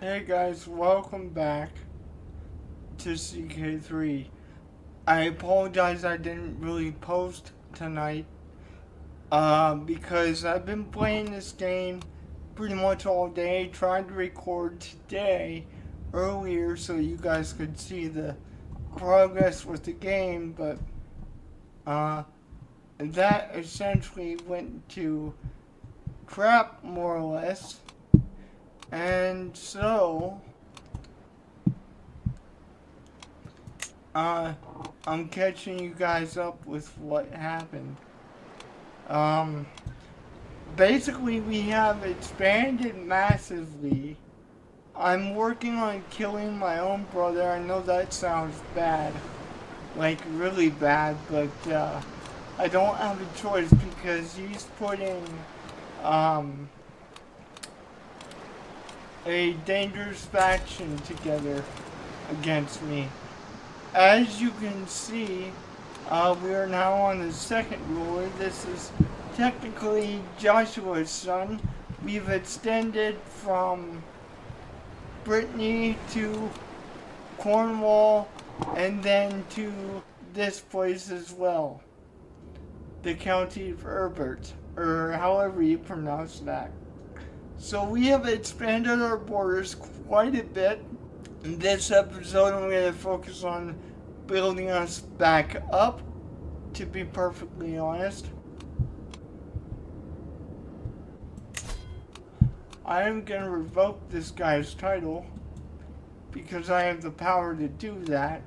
Hey guys, welcome back to CK3. I apologize I didn't really post tonight because I've been playing this game pretty much all day. Tried to record today earlier so you guys could see the progress with the game, but that essentially went to crap more or less. And so I'm catching you guys up with what happened. Um, Basically, we have expanded massively. I'm working on killing my own brother. I know that sounds bad, like really bad, but I don't have a choice because he's putting um, a dangerous faction together against me. As you can see, we are now on the second ruler. This is technically Joshua's son. We've extended from Brittany to Cornwall and then to this place as well. The county of Herbert, or however you pronounce that. So we have expanded our borders quite a bit. In this episode, I'm going to focus on building us back up, to be perfectly honest. I am going to revoke this guy's title because I have the power to do that.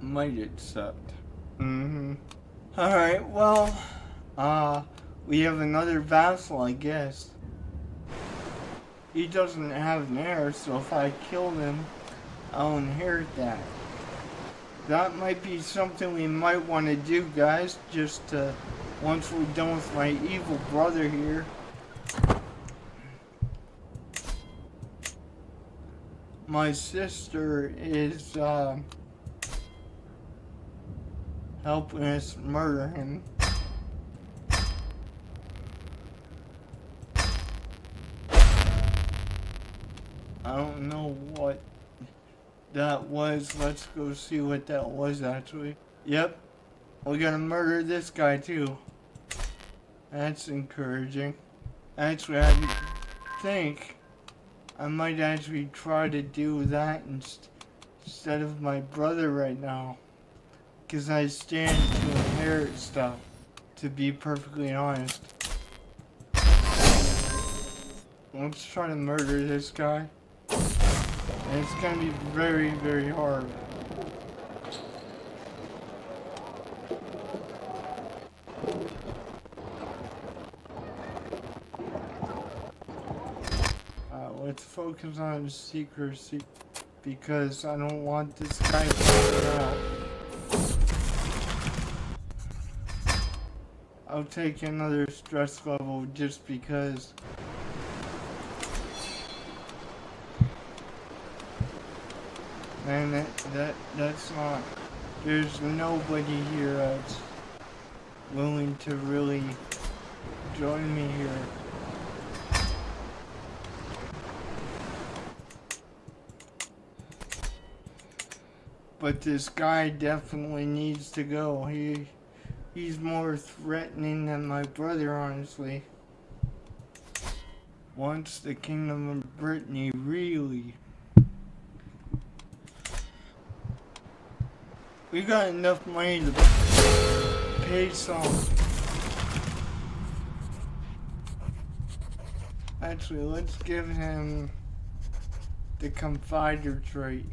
Might accept. Alright, well, we have another vassal, I guess. He doesn't have an heir, so if I kill him, I'll inherit that. That might be something we might want to do, guys, just once we're done with my evil brother here. My sister is helping us murder him. I don't know what that was. Let's go see what that was actually. Yep, we're gonna murder this guy too. That's encouraging. Actually, I think I might actually try to do that instead of my brother right now. Because I stand to inherit stuff, to be perfectly honest. Let's try to murder this guy. And it's gonna be very, very hard. Let's focus on secrecy because I don't want this guy to find out. I'll take another stress level just because. Man, that's not. There's nobody here that's willing to really join me here. But this guy definitely needs to go. He's more threatening than my brother, honestly. Once the Kingdom of Brittany really. We got enough money to pay some. Actually, let's give him the Confider trait.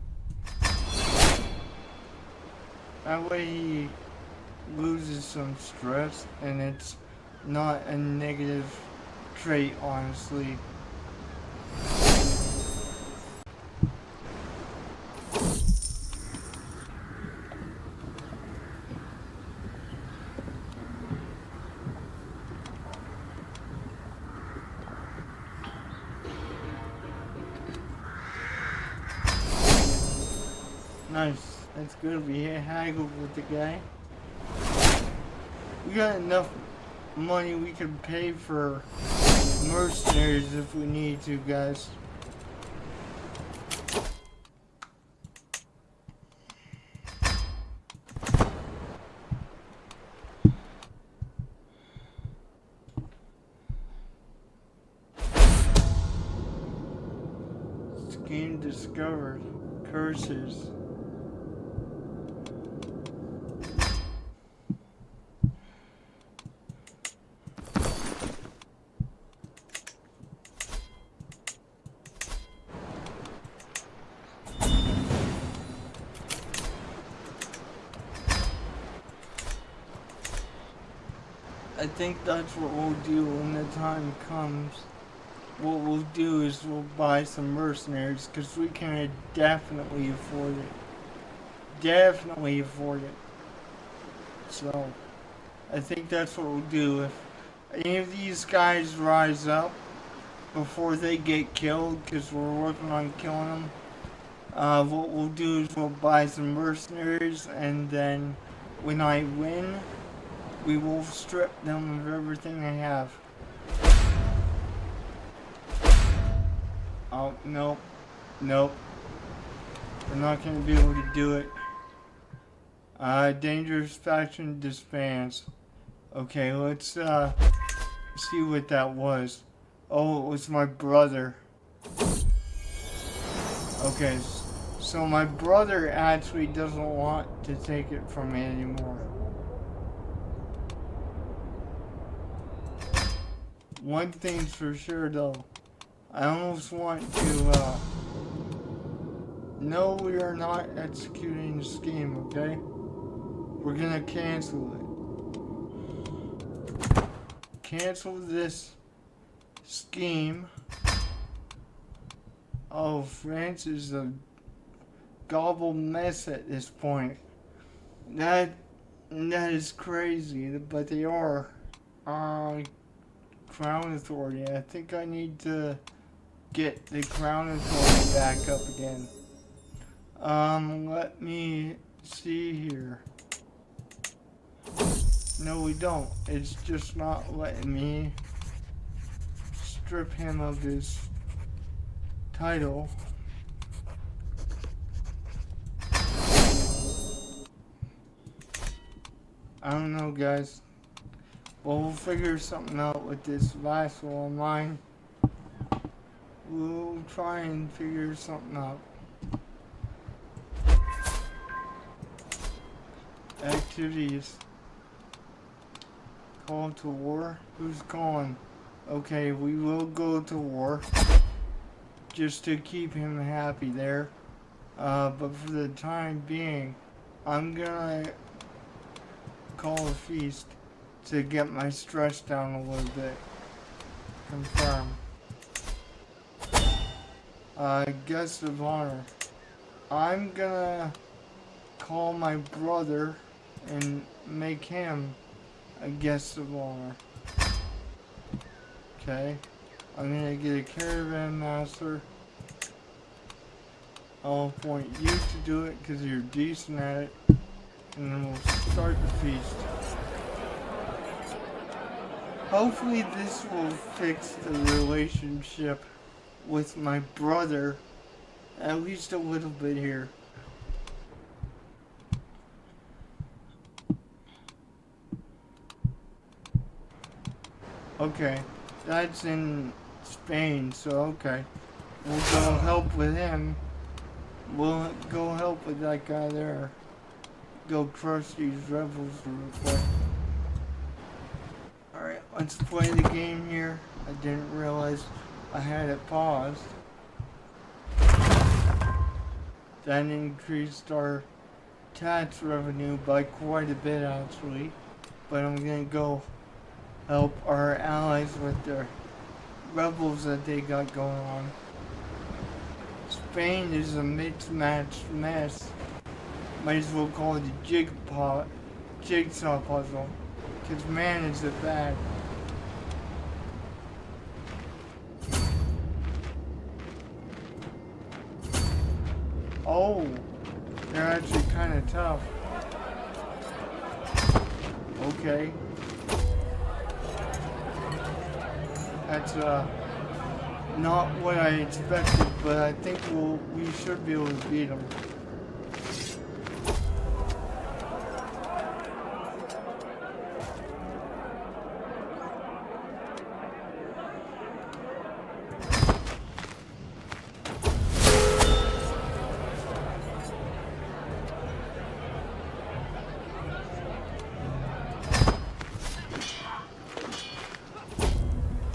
That way he loses some stress and it's not a negative trait, honestly. Nice. That's good. We haggled with the guy. We got enough money we could pay for mercenaries if we need to, guys. Scheme discovered. Curses. I think that's what we'll do when the time comes. What we'll do is we'll buy some mercenaries because we can definitely afford it. Definitely afford it. So, I think that's what we'll do. If any of these guys rise up before they get killed, because we're working on killing them, what we'll do is we'll buy some mercenaries, and then when I win, we will strip them of everything they have. Oh, nope. Nope. We're not going to be able to do it. Dangerous faction disbands. Okay, let's see what that was. Oh, it was my brother. Okay, so my brother actually doesn't want to take it from me anymore. One thing's for sure though, I almost want to, no, we are not executing the scheme, okay? We're gonna cancel it. Cancel this scheme. Oh, France is a gobbled mess at this point. That is crazy, but they are. Crown Authority. I think I need to get the Crown Authority back up again. Let me see here. No, we don't. It's just not letting me strip him of his title. I don't know, guys. Well, we'll figure something out with this vassal of mine. We'll try and figure something out. Activities. Call to war? Who's calling? Okay, we will go to war. Just to keep him happy there. But for the time being, I'm gonna call a feast to get my stress down a little bit. Confirm. Guest of honor. I'm gonna call my brother and make him a guest of honor. Okay. I'm gonna get a caravan master. I'll appoint you to do it because you're decent at it. And then we'll start the feast. Hopefully this will fix the relationship with my brother. At least a little bit here. Okay. That's in Spain, so okay. We'll go help with him. We'll go help with that guy there. Go crush these rebels real quick. Alright, let's play the game here. I didn't realize I had it paused. That increased our tax revenue by quite a bit actually. But I'm gonna go help our allies with their rebels that they got going on. Spain is a mixed-match mess. Might as well call it a jigsaw puzzle. Cause man, is it bad. Oh, they're actually kind of tough. Okay. That's not what I expected, but I think we should be able to beat them.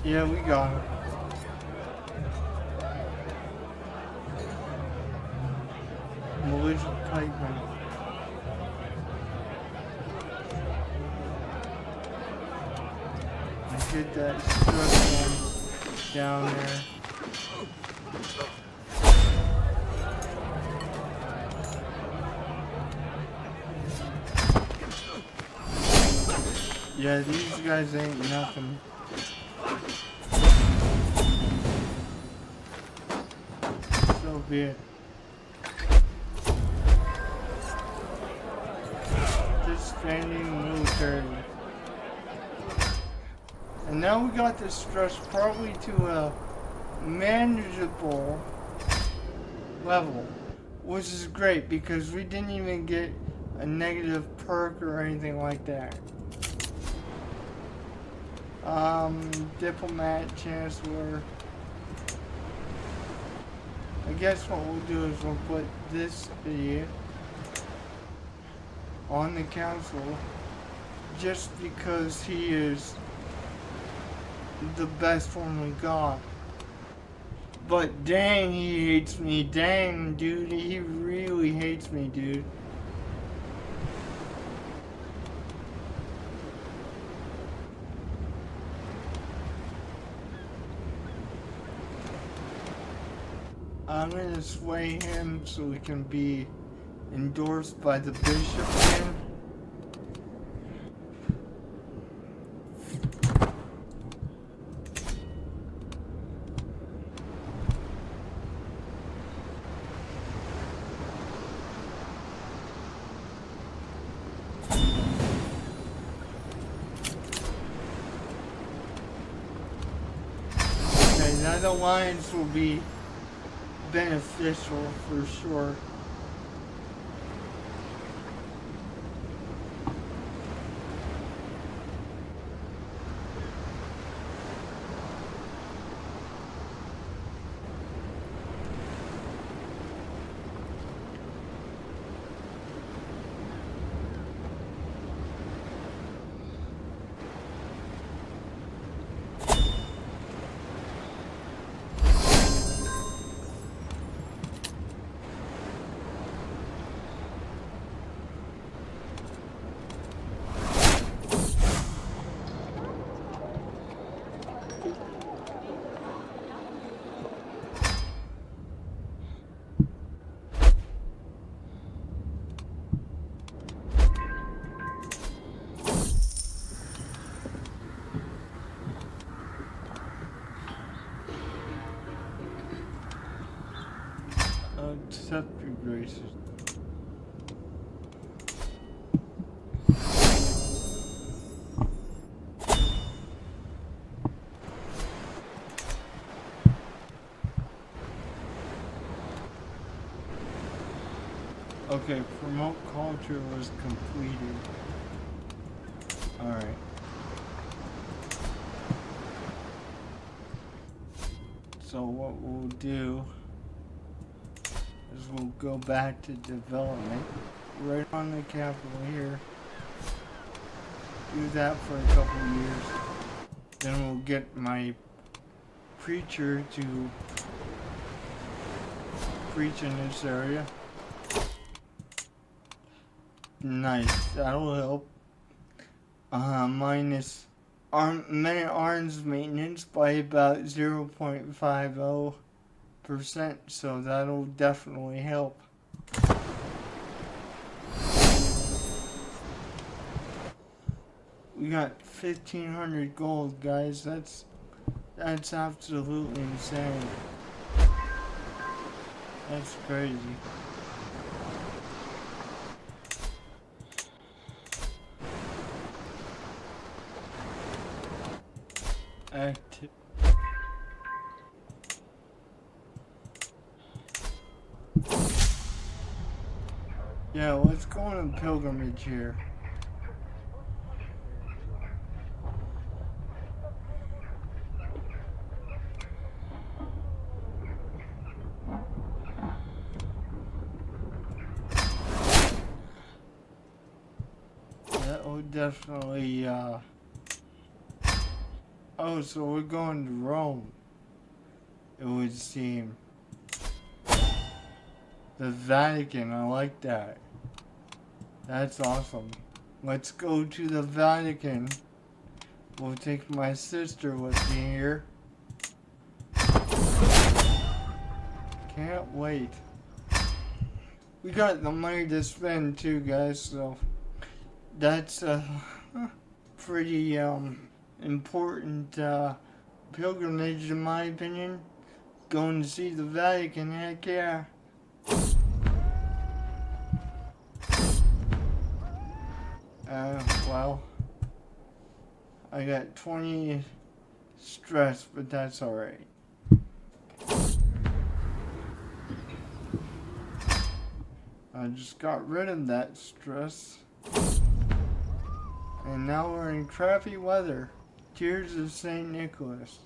Yeah, we got it. Militia pikemen. Get that struck down there. Yeah, these guys ain't nothing. So be it. Disbanding military. And now we got this stress probably to a manageable level, which is great because we didn't even get a negative perk or anything like that. Diplomat, Chancellor. I guess what we'll do is we'll put this idiot on the council just because he is the best one we got. But dang, he hates me. Dang, dude, he really hates me, dude. I'm gonna sway him so he can be endorsed by the bishop again. Okay, that alliance will be beneficial for sure. Accept your graces. Okay, promote culture was completed. Alright. So what we'll do is we'll go back to development, right on the capital here. Do that for a couple of years. Then we'll get my preacher to preach in this area. Nice, that'll help. Minus men-at-arms maintenance by about 0.50%, so that'll definitely help. We got 1,500 gold, guys. That's absolutely insane. That's crazy. Active. Yeah, let's go on a pilgrimage here. That would definitely, oh, so we're going to Rome, it would seem. The Vatican, I like that. That's awesome. Let's go to the Vatican. We'll take my sister with me here. Can't wait. We got the money to spend too, guys, so that's a pretty important pilgrimage in my opinion. Going to see the Vatican, heck yeah. Well, I got 20 stress, but that's alright. I just got rid of that stress. And now we're in crappy weather. Tears of St. Nicholas.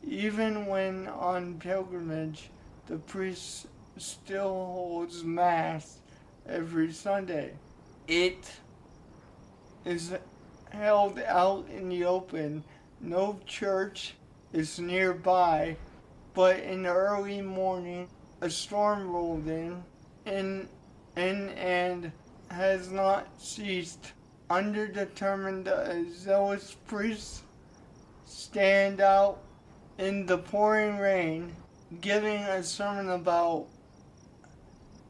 Even when on pilgrimage, the priest still holds Mass every Sunday. It is held out in the open. No church is nearby, but in the early morning, a storm rolled in and has not ceased. Underdetermined, zealous priests stand out in the pouring rain, giving a sermon about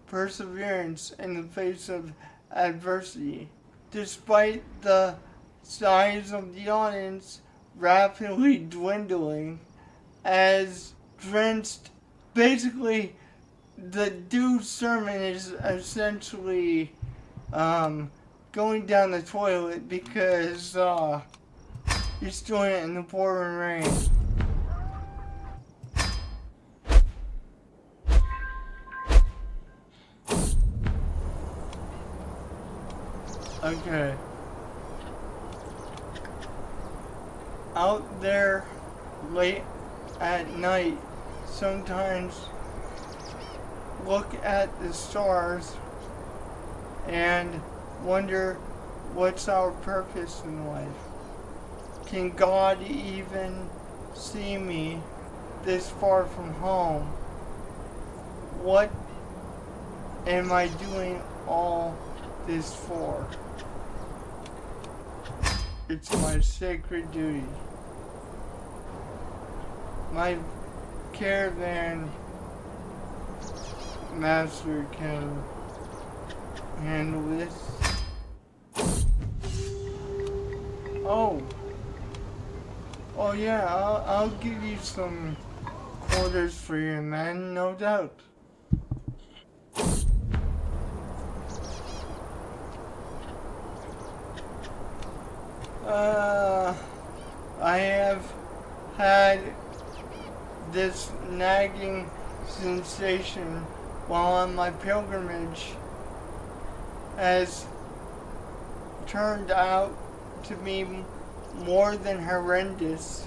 perseverance in the face of adversity. Despite the size of the audience rapidly dwindling, as drenched, basically the dude's sermon is essentially going down the toilet because he's doing it in the pouring rain. Okay. Out there late at night, sometimes look at the stars and wonder what's our purpose in life. Can God even see me this far from home? What am I doing all this for? It's my sacred duty. My caravan master can handle this. Oh yeah, I'll give you some quarters for your men, no doubt. I have had this nagging sensation while on my pilgrimage has turned out to be more than horrendous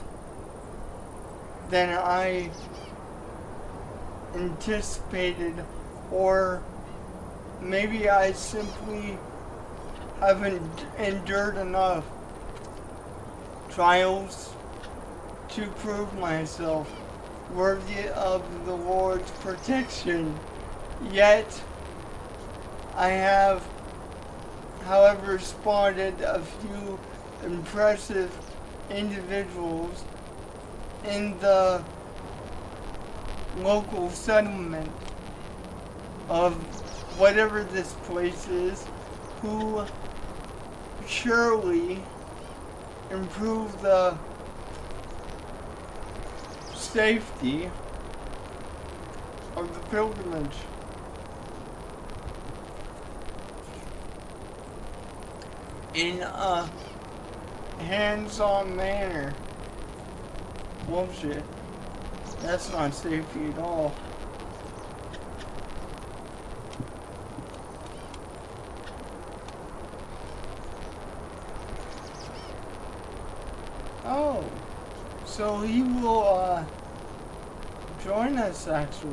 than I anticipated, or maybe I simply haven't endured enough trials to prove myself worthy of the Lord's protection. Yet, I have, however, spotted a few impressive individuals in the local settlement of whatever this place is, who surely improve the safety of the pilgrimage. In a hands-on manner. Bullshit. That's not safety at all. So he will join us actually.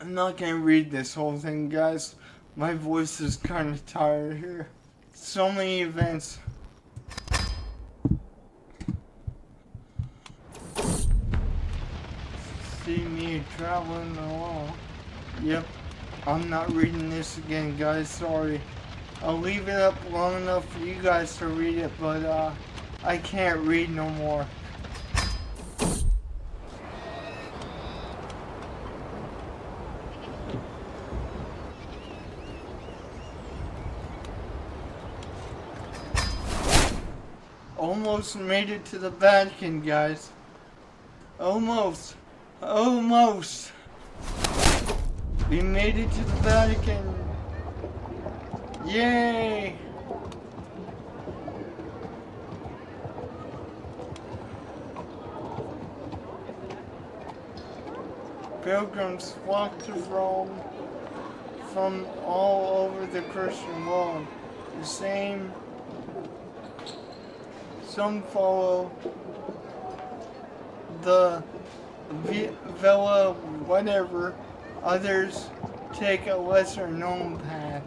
I'm not gonna read this whole thing, guys. My voice is kind of tired here. So many events. See me traveling along. Yep, I'm not reading this again, guys. Sorry. I'll leave it up long enough for you guys to read it, but I can't read no more. Almost made it to the Vatican, guys. Almost. Almost. We made it to the Vatican. Yay! Pilgrims flock to Rome from all over the Christian world. The same. Some follow the Villa whatever, others take a lesser known path.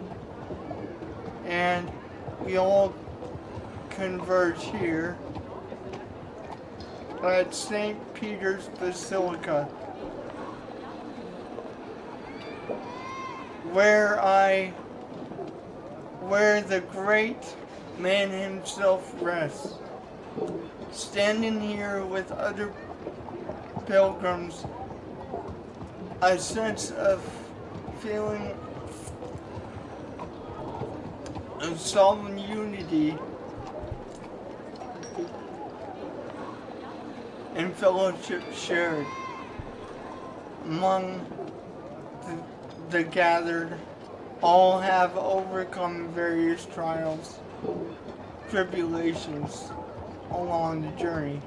And we all converge here at St. Peter's Basilica, where the great man himself rests. Standing here with other pilgrims, a sense of feeling of solemn unity and fellowship shared among the gathered. All have overcome various trials, tribulations along the journey.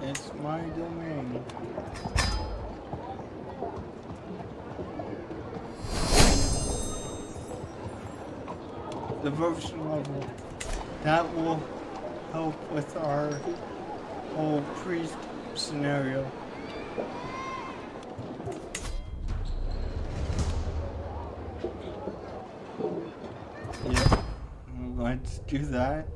It's my domain. Devotion level. That will help with our whole priest scenario. Yeah, let's do that.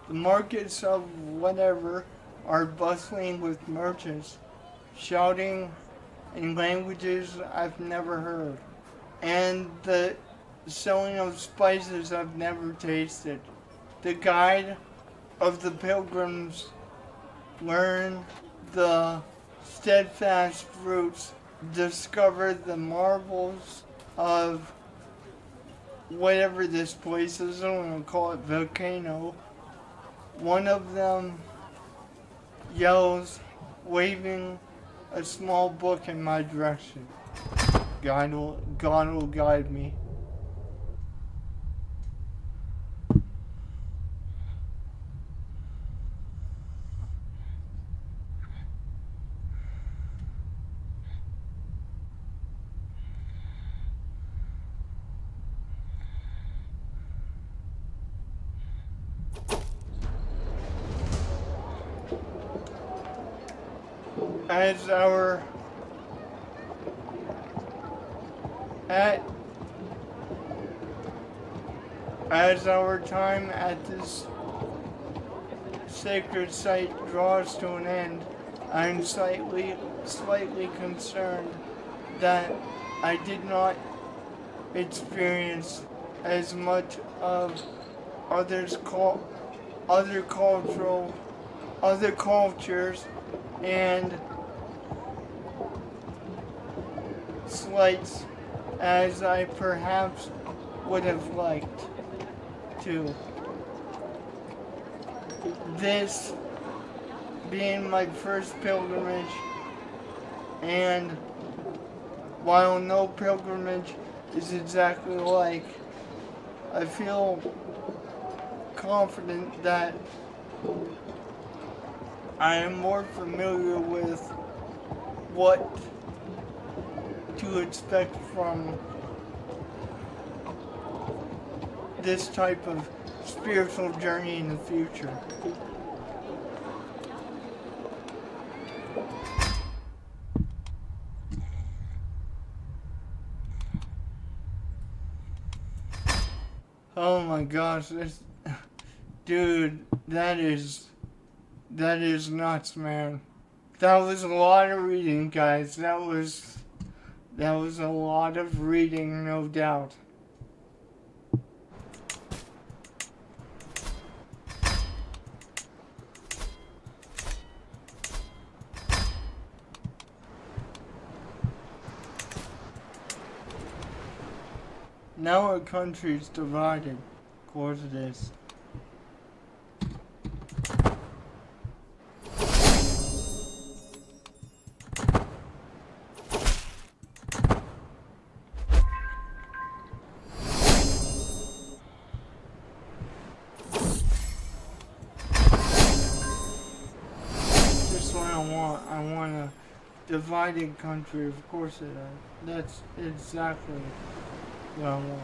The markets of whatever are bustling with merchants, shouting in languages I've never heard, and the selling of spices I've never tasted. The guide of the pilgrims learn the steadfast roots, discover the marvels of whatever this place is. I'm going to call it volcano. One of them yells, waving a small book in my direction. God will guide me. As our time at this sacred site draws to an end, I'm slightly concerned that I did not experience as much of other cultures and lights as I perhaps would have liked to. This being my first pilgrimage, and while no pilgrimage is exactly like, I feel confident that I am more familiar with what to expect from this type of spiritual journey in the future. Oh my gosh, this dude, that is nuts, man. That was a lot of reading, guys. That was a lot of reading, no doubt. Now our country is divided. Of course it is. Just what I want. I want a divided country. Of course it is. That's exactly what I want.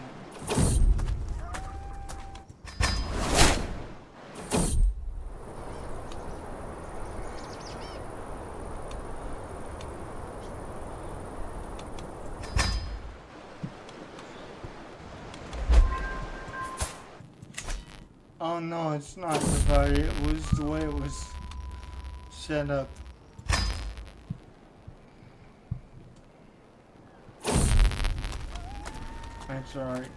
Oh no, it's not divided. It was the way it was set up. That's alright.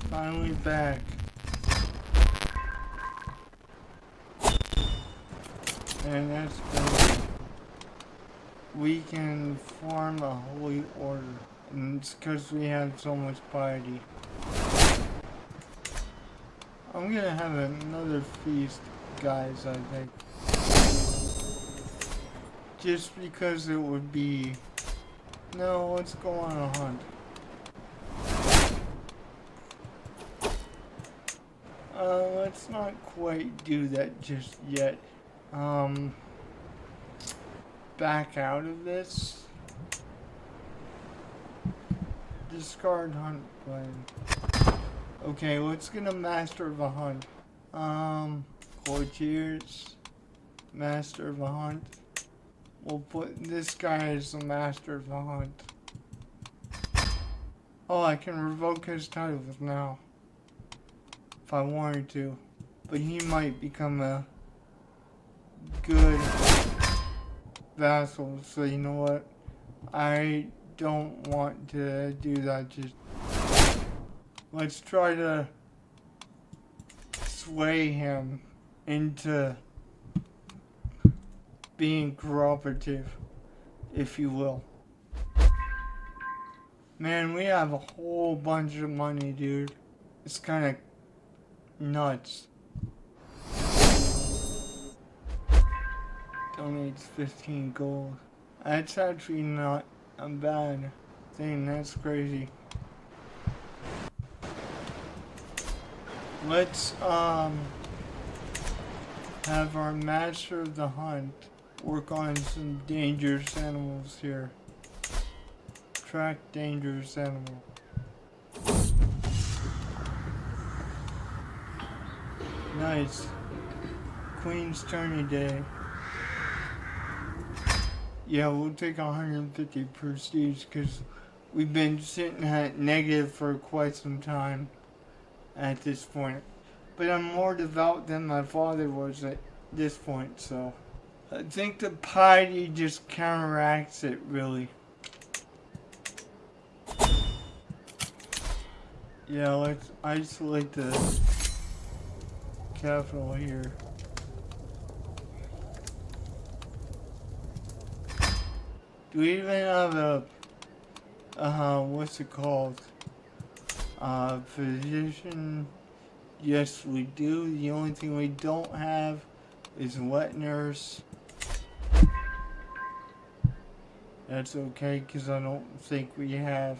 Finally back. And that's good. We can form a holy order. And it's because we have so much piety. I'm gonna have another feast, guys, I think. Just because it would be... No, let's go on a hunt. Let's not quite do that just yet. Back out of this. Discard hunt plan. Okay, let's get a master of a hunt. Courtiers. Master of a hunt. We'll put this guy as the master of the hunt. Oh, I can revoke his titles now. If I wanted to. But he might become a good vassal, so you know what? I don't want to do that. Just let's try to sway him into being cooperative, if you will. Man, we have a whole bunch of money, dude. It's kind of nuts. Donates 15 gold. That's actually not a bad thing. That's crazy. Let's have our master of the hunt work on some dangerous animals here. Track dangerous animal. Nice. Queen's tourney day. Yeah, we'll take 150 prestige because we've been sitting at negative for quite some time at this point. But I'm more devout than my father was at this point, so I think the piety just counteracts it, really. Yeah, let's isolate the capital here. Do we even have what's it called? Physician? Yes, we do. The only thing we don't have is wet nurse. That's okay, because I don't think we have,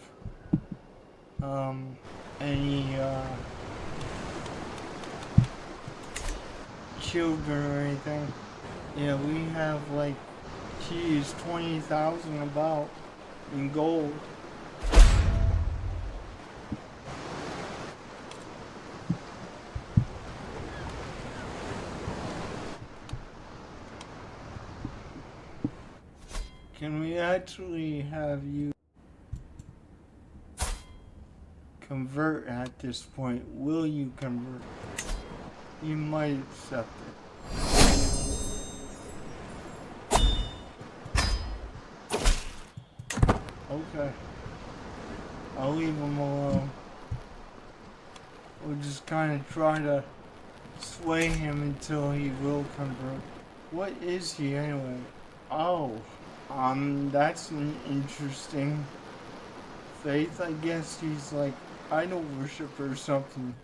any, children or anything. Yeah, we have, like, geez, 20,000 about in gold. Can we actually have you convert at this point? Will you convert? You might accept it. Okay. I'll leave him alone. We'll just kind of try to sway him until he will convert. What is he anyway? Oh, that's an interesting faith. I guess he's like idol worshiper or something.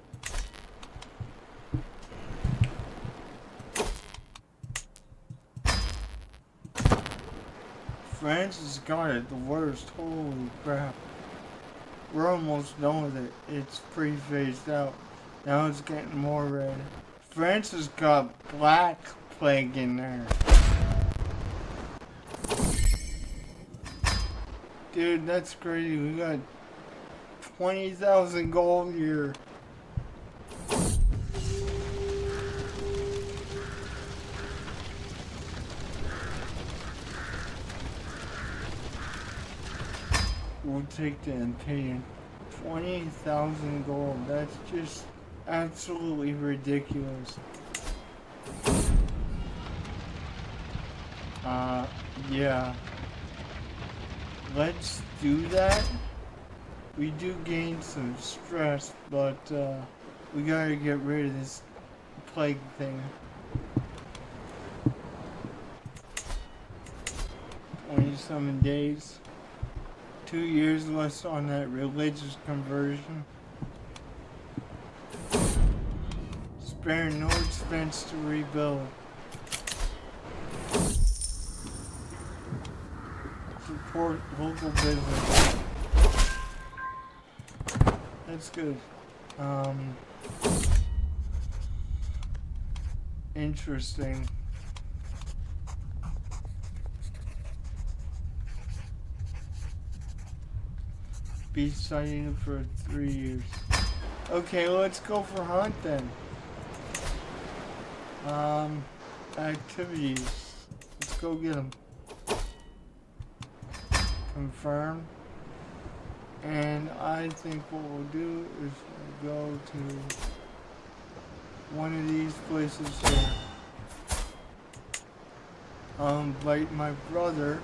France has got it the worst. Holy crap. We're almost done with it. It's pretty phased out. Now it's getting more red. France has got black plague in there. Dude, that's crazy. We got 20,000 gold here. We'll take the Imperium. 20,000 gold. That's just absolutely ridiculous. Yeah. Let's do that. We do gain some stress, but we gotta get rid of this plague thing. 27 days. 2 years less on that religious conversion. Spare no expense to rebuild. Support local business. That's good. Interesting. Be sighting for 3 years. Okay, let's go for hunt then. Activities. Let's go get them. Confirm. And I think what we'll do is we'll go to one of these places here. I'll invite my brother.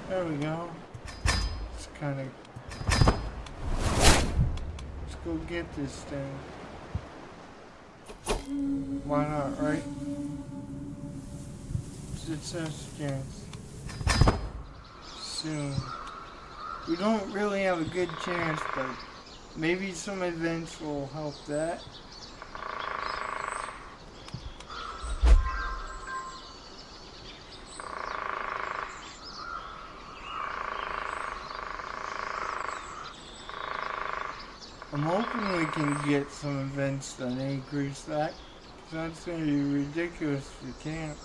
There we go. It's kind of. Let's go get this thing. Why not, right? It's a chance. Soon. We don't really have a good chance, but maybe some events will help that. I'm hoping we can get some events that increase that. That's going to be ridiculous if you can't.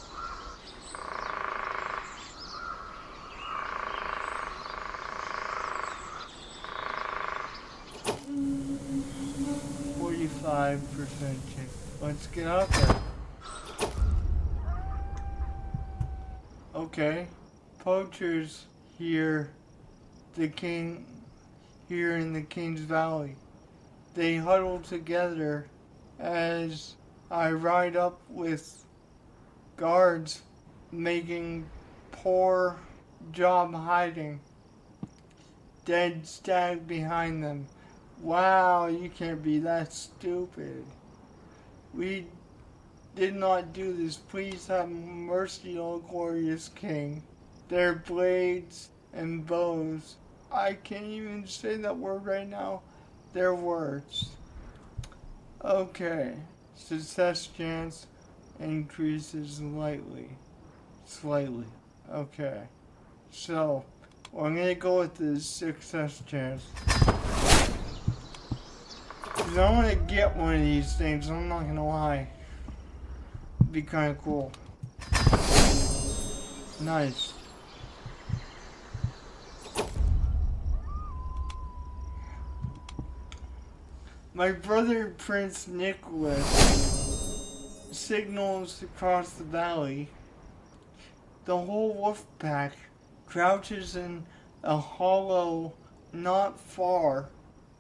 %. Let's get out there. Okay. Poachers here in the King's Valley. They huddle together as I ride up with guards making poor job hiding. Dead stag behind them. Wow, you can't be that stupid. We did not do this. Please have mercy, O glorious King. their blades and bows. I can't even say that word right now. Their words. Okay. Success chance increases slightly. Okay. So, well, I'm gonna go with the success chance. Cause I want to get one of these things, I'm not gonna lie. It'd be kinda cool. Nice. My brother Prince Nicholas signals across the valley. The whole wolf pack crouches in a hollow not far.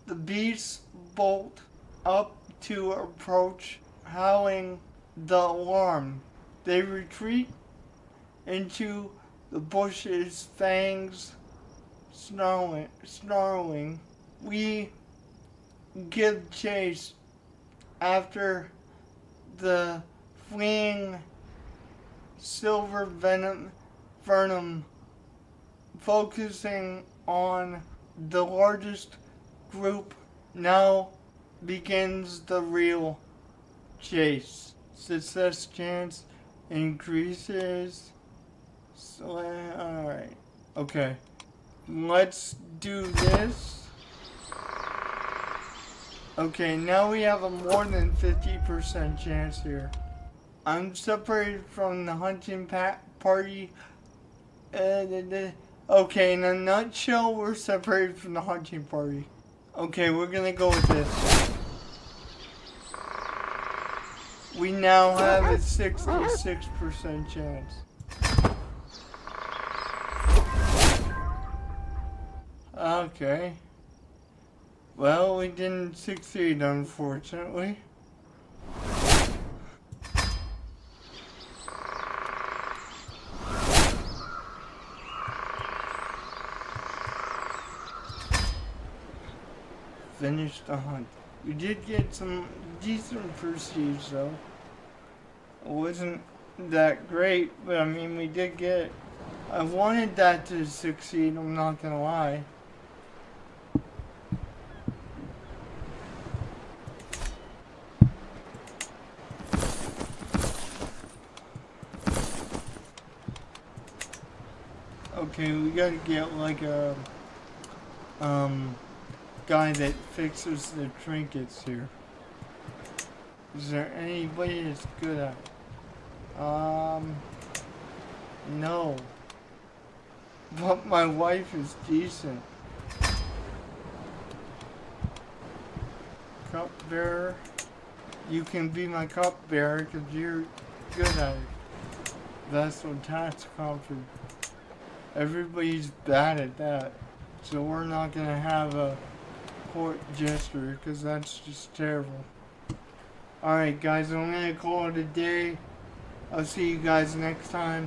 The beasts bolt up to approach, howling the alarm. They retreat into the bushes, fangs snarling. We give chase after the fleeing silver venom, focusing on the largest group. Now begins the real chase. Success chance increases. Alright. Okay. Let's do this. Okay, now we have a more than 50% chance here. I'm separated from the hunting party. Okay, in a nutshell, we're separated from the hunting party. Okay, we're gonna go with this. We now have a 66% chance. Okay. Well, we didn't succeed, unfortunately. Finished the hunt. We did get some decent pursuits, though. It wasn't that great, but I mean, we did get it. I wanted that to succeed, I'm not gonna lie. Okay, we gotta get like a guy that fixes the trinkets here. Is there anybody that's good at it? No. But my wife is decent. Cupbearer. You can be my cupbearer because you're good at it. Vassal tax comfort. Everybody's bad at that. So we're not gonna have a court jester because that's just terrible. Alright guys, I'm gonna call it a day. I'll see you guys next time.